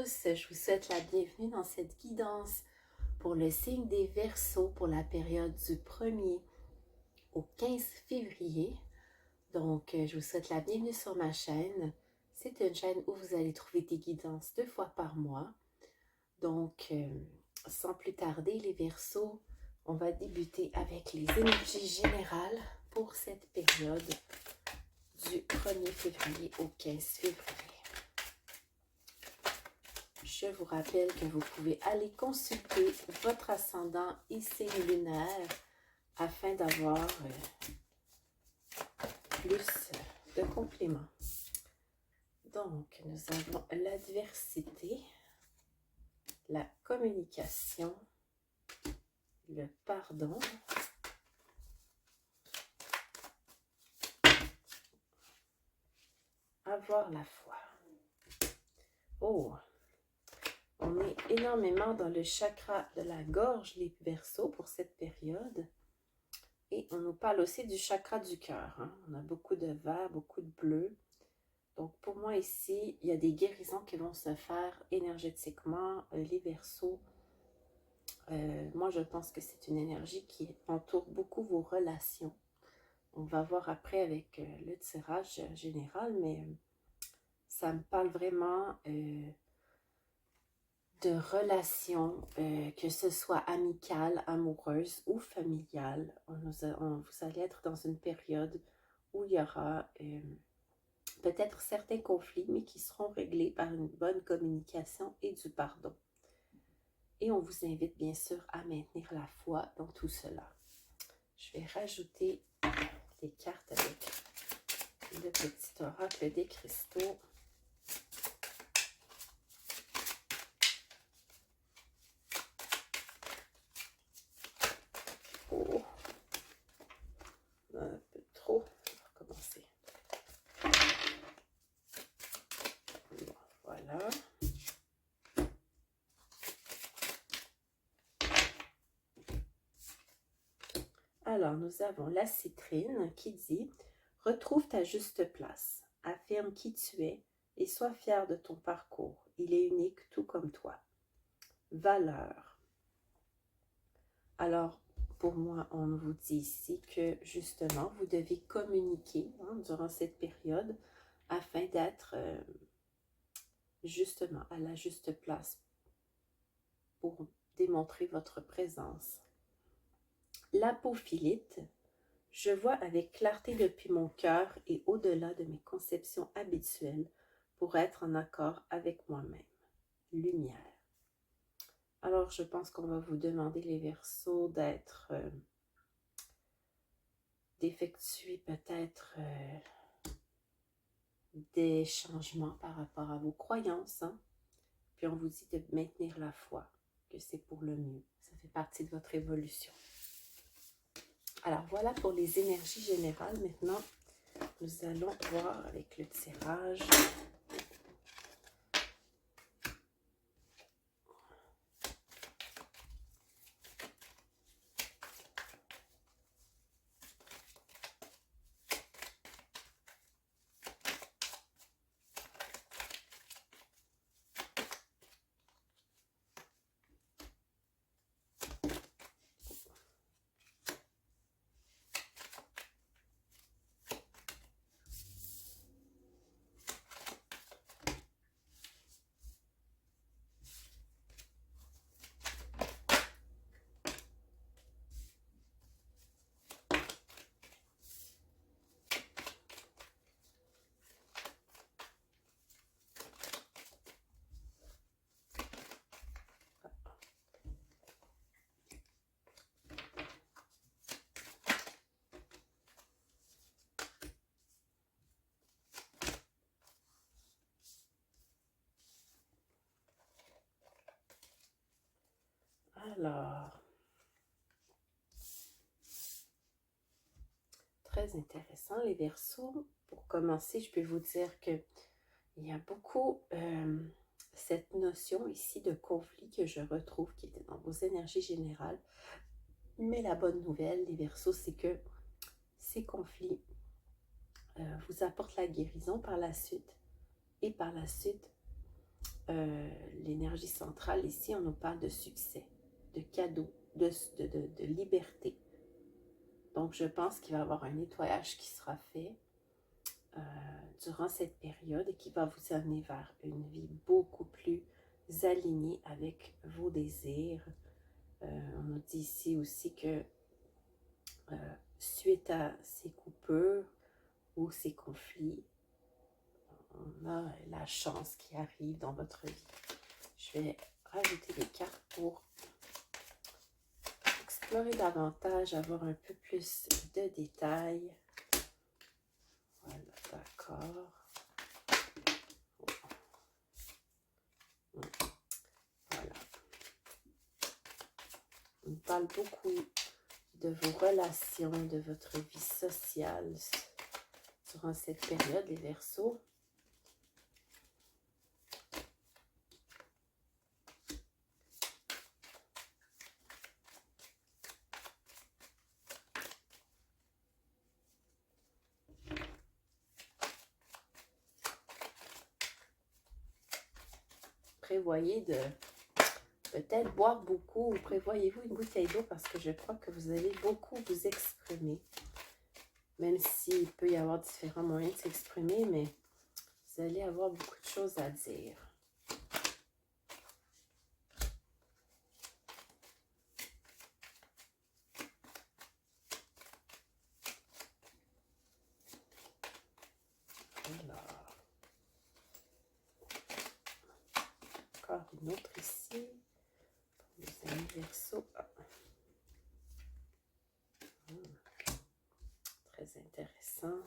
tous, je vous souhaite la bienvenue dans cette guidance pour le signe des Verseaux pour la période du 1er au 15 février. Donc, je vous souhaite la bienvenue sur ma chaîne. C'est une chaîne où vous allez trouver des guidances 2 fois par mois. Donc, sans plus tarder, les Verseaux, on va débuter avec les énergies générales pour cette période du 1er février au 15 février. Je vous rappelle que vous pouvez aller consulter votre ascendant et signe lunaire afin d'avoir plus de compléments. Donc, nous avons l'adversité, la communication, le pardon, avoir la foi. Oh! On est énormément dans le chakra de la gorge, les Verseaux, pour cette période. Et on nous parle aussi du chakra du cœur. On a beaucoup de vert, beaucoup de bleu. Donc, pour moi, ici, il y a des guérisons qui vont se faire énergétiquement. Les Verseaux, moi, je pense que c'est une énergie qui entoure beaucoup vos relations. On va voir après avec le tirage général, mais ça me parle vraiment de relations, que ce soit amicales, amoureuses ou familiales. Vous allez être dans une période où il y aura peut-être certains conflits, mais qui seront réglés par une bonne communication et du pardon. Et on vous invite bien sûr à maintenir la foi dans tout cela. Je vais rajouter des cartes avec le petit oracle des cristaux. Oh, un peu trop. On va recommencer. Bon, voilà. Alors, nous avons la citrine qui dit « Retrouve ta juste place, affirme qui tu es et sois fier de ton parcours. Il est unique tout comme toi. » Valeur. Alors, pour moi, on vous dit ici que justement, vous devez communiquer durant cette période afin d'être justement à la juste place pour démontrer votre présence. L'apophilite, je vois avec clarté depuis mon cœur et au-delà de mes conceptions habituelles pour être en accord avec moi-même. Lumière. Alors, je pense qu'on va vous demander, les Verseaux, d'effectuer peut-être des changements par rapport à vos croyances. Puis on vous dit de maintenir la foi, que c'est pour le mieux. Ça fait partie de votre évolution. Alors, voilà pour les énergies générales. Maintenant, nous allons voir avec le tirage. Alors, très intéressant les Verseaux. Pour commencer, je peux vous dire que il y a beaucoup cette notion ici de conflit que je retrouve qui était dans vos énergies générales. Mais la bonne nouvelle, les Verseaux, c'est que ces conflits vous apportent la guérison par la suite. Et par la suite, l'énergie centrale ici, on nous parle de succès, de cadeau, de liberté. Donc, je pense qu'il va y avoir un nettoyage qui sera fait durant cette période et qui va vous amener vers une vie beaucoup plus alignée avec vos désirs. On nous dit ici aussi que suite à ces coupures ou ces conflits, on a la chance qui arrive dans votre vie. Je vais rajouter des cartes pour explorer davantage, avoir un peu plus de détails. Voilà, d'accord. Voilà. On parle beaucoup de vos relations, de votre vie sociale durant cette période, les Verseaux. Prévoyez de peut-être boire beaucoup ou prévoyez-vous une bouteille d'eau parce que je crois que vous allez beaucoup vous exprimer. Même s'il peut y avoir différents moyens de s'exprimer, mais vous allez avoir beaucoup de choses à dire. Alors, encore une autre ici. Pour les amis Verseaux. Très intéressant.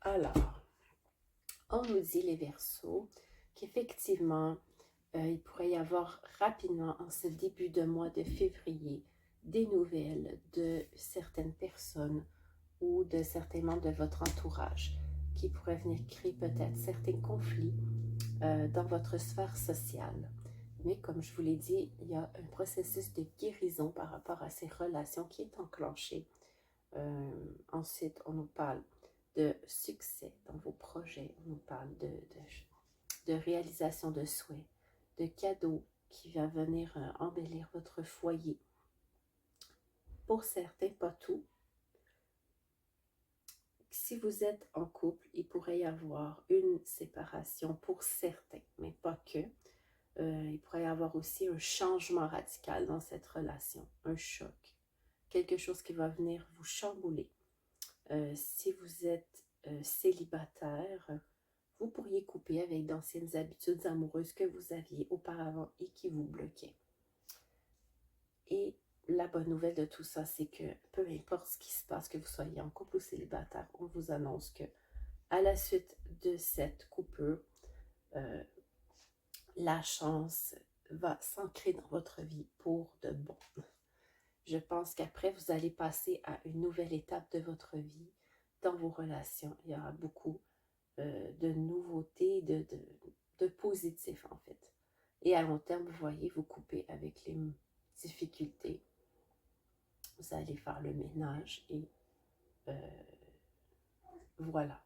Alors, on nous dit les Verseaux qu'effectivement, il pourrait y avoir rapidement en ce début de mois de février des nouvelles de certaines personnes ou de certains membres de votre entourage qui pourraient venir créer peut-être certains conflits dans votre sphère sociale. Mais comme je vous l'ai dit, il y a un processus de guérison par rapport à ces relations qui est enclenché. Ensuite, on nous parle de succès dans vos projets, on nous parle de réalisation de souhaits, de cadeaux qui va venir embellir votre foyer. Pour certains, pas tout. Si vous êtes en couple, il pourrait y avoir une séparation pour certains, mais pas que. Il pourrait y avoir aussi un changement radical dans cette relation, un choc, quelque chose qui va venir vous chambouler. Si vous êtes célibataire, vous pourriez couper avec d'anciennes habitudes amoureuses que vous aviez auparavant et qui vous bloquaient. Et la bonne nouvelle de tout ça, c'est que peu importe ce qui se passe, que vous soyez en couple ou célibataire, on vous annonce que à la suite de cette coupure, la chance va s'ancrer dans votre vie pour de bon. Je pense qu'après, vous allez passer à une nouvelle étape de votre vie dans vos relations. Il y aura beaucoup de nouveautés, de positifs en fait. Et à long terme, vous voyez, vous coupez avec les difficultés. Vous allez faire le ménage et voilà.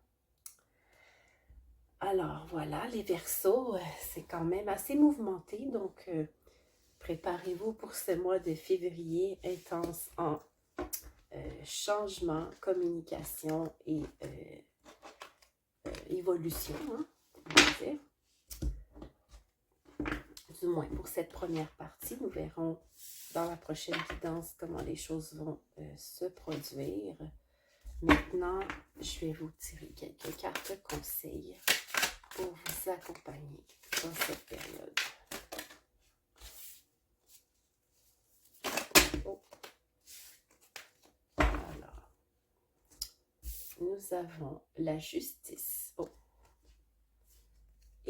Alors voilà, les Verseaux, c'est quand même assez mouvementé, donc préparez-vous pour ce mois de février intense en changement, communication et évolution, hein, on va dire. Du moins pour cette première partie, nous verrons dans la prochaine guidance comment les choses vont se produire. Maintenant, je vais vous tirer quelques cartes conseils pour vous accompagner dans cette période. Oh. Alors, nous avons la justice. Oh.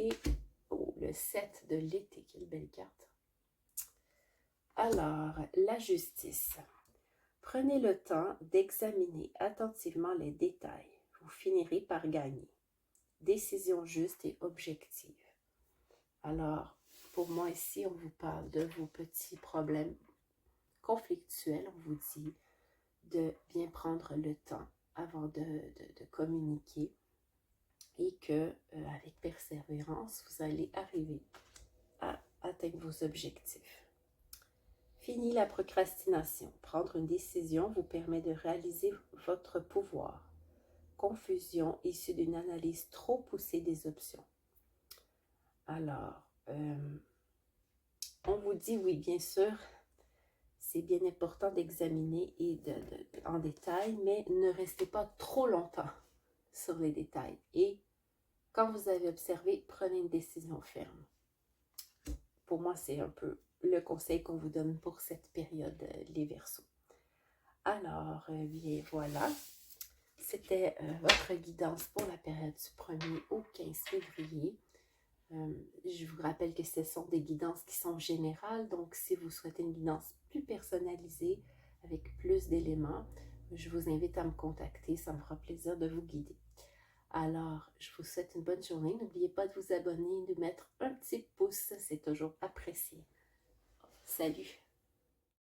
Et oh, le 7 de l'été, quelle belle carte. Alors, la justice. Prenez le temps d'examiner attentivement les détails. Vous finirez par gagner. Décision juste et objective. Alors, pour moi ici, on vous parle de vos petits problèmes conflictuels. On vous dit de bien prendre le temps avant de communiquer et que avec persévérance, vous allez arriver à atteindre vos objectifs. Fini la procrastination. Prendre une décision vous permet de réaliser votre pouvoir. Confusion issue d'une analyse trop poussée des options. Alors, on vous dit oui, bien sûr, c'est bien important d'examiner et en détail, mais ne restez pas trop longtemps sur les détails. Et quand vous avez observé, prenez une décision ferme. Pour moi, c'est un peu le conseil qu'on vous donne pour cette période, les Verseaux. Alors, bien voilà, c'était votre guidance pour la période du 1er au 15 février. Je vous rappelle que ce sont des guidances qui sont générales, donc si vous souhaitez une guidance plus personnalisée, avec plus d'éléments, je vous invite à me contacter, ça me fera plaisir de vous guider. Alors, je vous souhaite une bonne journée. N'oubliez pas de vous abonner, de mettre un petit pouce, c'est toujours apprécié. Salut!